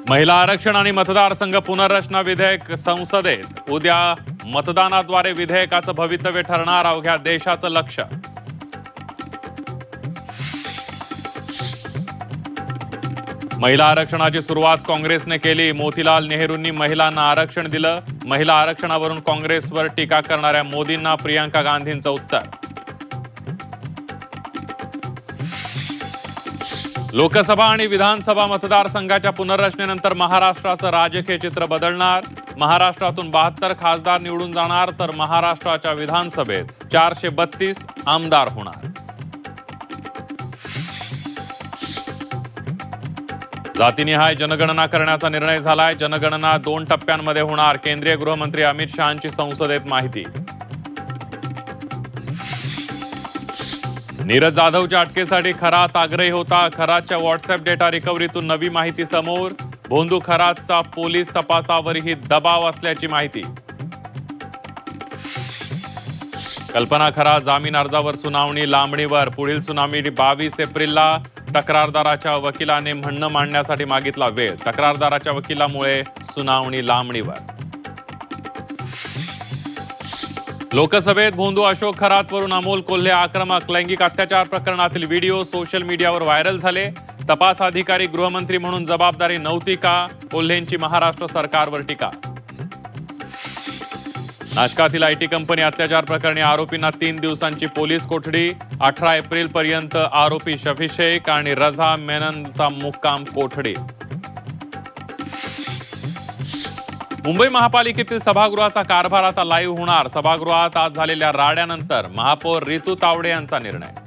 महिला आरक्षण आणि मतदारसंघ पुनर्रचना विधेयक संसदेत उद्या मतदानाद्वारे विधेयकाचं भवितव्य ठरणार अवघ्या देशाचं लक्ष. महिला आरक्षणाची सुरुवात काँग्रेसने केली. मोतीलाल नेहरूंनी महिलांना आरक्षण दिलं. महिला आरक्षणावरून काँग्रेसवर टीका करणाऱ्या मोदींना प्रियंका गांधींचं उत्तर. लोकसभा आणि विधानसभा मतदारसंघाच्या पुनर्रचनेनंतर महाराष्ट्राचं राजकीय चित्र बदलणार. महाराष्ट्रातून 72 खासदार निवडून जाणार तर महाराष्ट्राच्या विधानसभेत 432 आमदार होणार. जातीनिहाय जनगणना करण्याचा निर्णय झालाय. जनगणना 2 टप्प्यांमध्ये होणार. केंद्रीय गृहमंत्री अमित शहांची संसदेत माहिती. नीरज जाधवच्या अटकेसाठी खरात आग्रही होता. खरातच्या व्हॉट्सअप डेटा रिकव्हरीतून नवी माहिती समोर. भोंदू खरातचा पोलीस तपासावरही दबाव असल्याची माहिती. कल्पना खरात जामीन अर्जावर सुनावणी लांबणीवर. पुढील सुनावणी 22 एप्रिलला. तक्रारदाराच्या वकिलाने म्हणणं मांडण्यासाठी मागितला वेळ. तक्रारदाराच्या वकिलामुळे सुनावणी लांबणीवर. लोकसभेत भोंदू अशोक खरातवरून अमोल कोल्हे आक्रमक. लैंगिक अत्याचार प्रकरणातील व्हिडिओ सोशल मीडियावर व्हायरल झाले. तपास अधिकारी गृहमंत्री म्हणून जबाबदारी नव्हती का? कोल्हेंची महाराष्ट्र सरकारवर टीका. नाशकातील आयटी कंपनी अत्याचार प्रकरणी आरोपींना 3 दिवसांची पोलीस कोठडी. 18 एप्रिल पर्यंत आरोपी शफी शेख आणि रझा मेननचा मुक्काम कोठडीत. मुंबई महापालिकेतील सभागृहाचा कारभार आता लाईव्ह होणार. सभागृहात आज झालेल्या राड्यानंतर महापौर रितू तावडे यांचा निर्णय.